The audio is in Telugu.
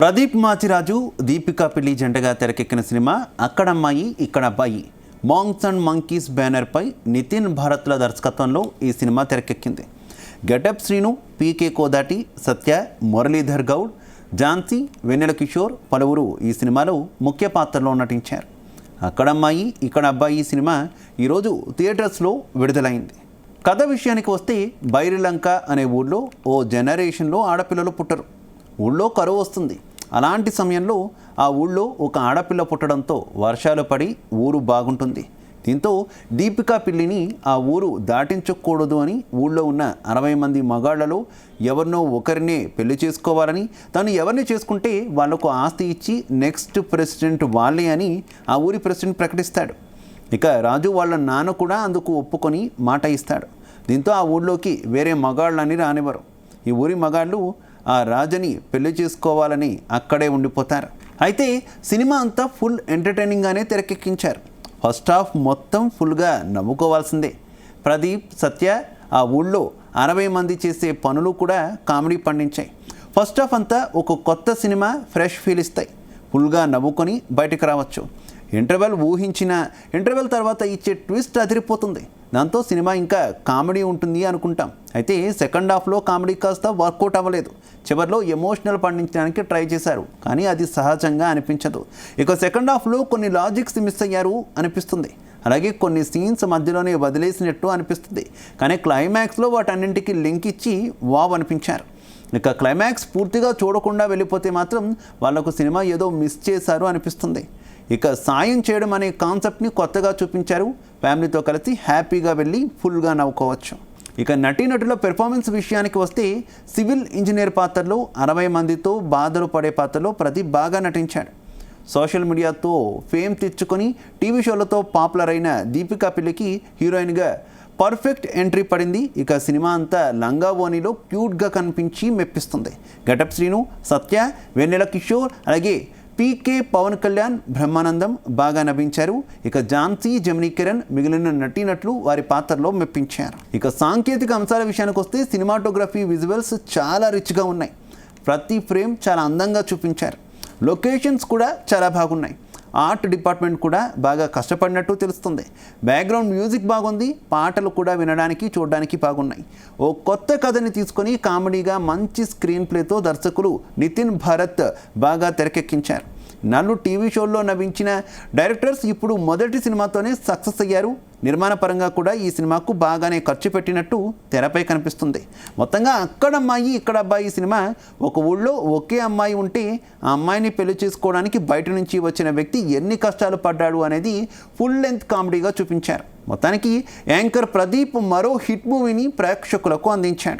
ప్రదీప్ మాచిరాజు దీపికా పెళ్లి జంటగా తెరకెక్కిన సినిమా అక్కడ అమ్మాయి ఇక్కడ అబ్బాయి మాంగ్స్ అండ్ మంకీస్ బ్యానర్పై నితిన్ భారత్ల దర్శకత్వంలో ఈ సినిమా తెరకెక్కింది. గెటప్ శ్రీను, పీకే కోదాటి, సత్య, మురళీధర్ గౌడ్, ఝాన్సీ, వెన్నెల కిషోర్ పలువురు ఈ సినిమాలో ముఖ్య పాత్రలో నటించారు. అక్కడ అమ్మాయి ఇక్కడ అబ్బాయి సినిమా ఈరోజు థియేటర్స్లో విడుదలైంది. కథ విషయానికి వస్తే బైరిలంక అనే ఊళ్ళో ఓ జనరేషన్లో ఆడపిల్లలు పుట్టరు. ఊళ్ళో కరువు వస్తుంది. అలాంటి సమయంలో ఆ ఊళ్ళో ఒక ఆడపిల్ల పుట్టడంతో వర్షాలు పడి ఊరు బాగుంటుంది. దీంతో దీపికా పెళ్లిని ఆ ఊరు దాటించకూడదు అని ఊళ్ళో ఉన్న 60 మంది మగాళ్లలో ఎవరినో ఒకరినే పెళ్లి చేసుకోవాలని, తను ఎవరిని చేసుకుంటే వాళ్లకు ఆస్తి ఇచ్చి నెక్స్ట్ ప్రెసిడెంట్ వాళ్ళే అని ఆ ఊరి ప్రెసిడెంట్ ప్రకటిస్తాడు. ఇక రాజు వాళ్ళ నాన్న కూడా అందుకు ఒప్పుకొని మాట ఇస్తాడు. దీంతో ఆ ఊళ్ళోకి వేరే మగాళ్ళని రానివ్వరు. ఈ ఊరి మగాళ్ళు ఆ రాజని పెళ్లి చేసుకోవాలని అక్కడే ఉండిపోతారు. అయితే సినిమా అంతా ఫుల్ ఎంటర్టైనింగ్గానే తెరకెక్కించారు. ఫస్ట్ హాఫ్ మొత్తం ఫుల్గా నవ్వుకోవాల్సిందే. ప్రదీప్, సత్య ఆ ఊళ్ళో 60 మంది చేసే పనులు కూడా కామెడీ పండించాయి. ఫస్ట్ హాఫ్ అంతా ఒక కొత్త సినిమా, ఫ్రెష్ ఫీల్ ఇస్తాయి. ఫుల్గా నవ్వుకొని బయటకు రావచ్చు. ఇంటర్వెల్ తర్వాత ఇచ్చే ట్విస్ట్ అదిరిపోతుంది. దాంతో సినిమా ఇంకా కామెడీ ఉంటుంది అనుకుంటాం. అయితే సెకండ్ హాఫ్లో కామెడీ కాస్త వర్కౌట్ అవ్వలేదు. చివరిలో ఎమోషనల్ పండించడానికి ట్రై చేశారు, కానీ అది సహజంగా అనిపించదు. ఇక సెకండ్ హాఫ్లో కొన్ని లాజిక్స్ మిస్ అయ్యారు అనిపిస్తుంది. అలాగే కొన్ని సీన్స్ మధ్యలోనే వదిలేసినట్టు అనిపిస్తుంది. కానీ క్లైమాక్స్లో వాటన్నింటికి లింక్ ఇచ్చి వావ్ అనిపించారు. ఇక క్లైమాక్స్ పూర్తిగా చూడకుండా వెళ్ళిపోతే మాత్రం వాళ్ళకు సినిమా ఏదో మిస్ చేశారు అనిపిస్తుంది. ఇక సాయం చేయడం అనే కాన్సెప్ట్ని కొత్తగా చూపించారు. ఫ్యామిలీతో కలిసి హ్యాపీగా వెళ్ళి ఫుల్గా నవ్వుకోవచ్చు. ఇక నటీనటుల పెర్ఫార్మెన్స్ విషయానికి వస్తే సివిల్ ఇంజనీర్ పాత్రలో 60 మందితో బాధలు పడే పాత్రలో ప్రదీప్ బాగా నటించాడు. సోషల్ మీడియాతో ఫేమ్ తెచ్చుకొని టీవీ షోలతో పాపులర్ అయిన దీపికా పెళ్లికి హీరోయిన్గా పర్ఫెక్ట్ ఎంట్రీ పడింది. ఇక సినిమా అంతా లంగా ఓణిలో క్యూట్గా కనిపించి మెప్పిస్తుంది. గెటప్ శ్రీను, సత్య, వెన్నెల కిషోర్, అలాగే పీకే, పవన్ కళ్యాణ్, బ్రహ్మానందం బాగా నవ్వించారు. ఇక ఝాన్సీ, జమినీ కిరణ్ మిగిలిన నటీనటులు వారి పాత్రలో మెప్పించారు. ఇక సాంకేతిక అంశాల విషయానికి వస్తే సినిమాటోగ్రఫీ, విజువల్స్ చాలా రిచ్గా ఉన్నాయి. ప్రతి ఫ్రేమ్ చాలా అందంగా చూపించారు. లొకేషన్స్ కూడా చాలా బాగున్నాయి. ఆర్ట్ డిపార్ట్మెంట్ కూడా బాగా కష్టపడినట్టు తెలుస్తుంది. బ్యాక్గ్రౌండ్ మ్యూజిక్ బాగుంది. పాటలు కూడా వినడానికి, చూడడానికి బాగున్నాయి. ఓ కొత్త కథని తీసుకొని కామెడీగా మంచి స్క్రీన్ ప్లేతో దర్శకులు నితిన్ భారత్ బాగా తెరకెక్కించారు. నన్ను టీవీ షోల్లో నవ్వించిన డైరెక్టర్స్ ఇప్పుడు మొదటి సినిమాతోనే సక్సెస్ అయ్యారు. నిర్మాణ పరంగా కూడా ఈ సినిమాకు బాగానే ఖర్చు పెట్టినట్టు తెరపై కనిపిస్తుంది. మొత్తంగా అక్కడ అమ్మాయి ఇక్కడ అబ్బాయి సినిమా ఒక ఊళ్ళో ఒకే అమ్మాయి ఉంటే ఆ అమ్మాయిని పెళ్లి చేసుకోవడానికి బయట నుంచి వచ్చిన వ్యక్తి ఎన్ని కష్టాలు పడ్డాడు అనేది ఫుల్ లెంత్ కామెడీగా చూపించారు. మొత్తానికి యాంకర్ ప్రదీప్ మరో హిట్ మూవీని ప్రేక్షకులకు అందించాడు.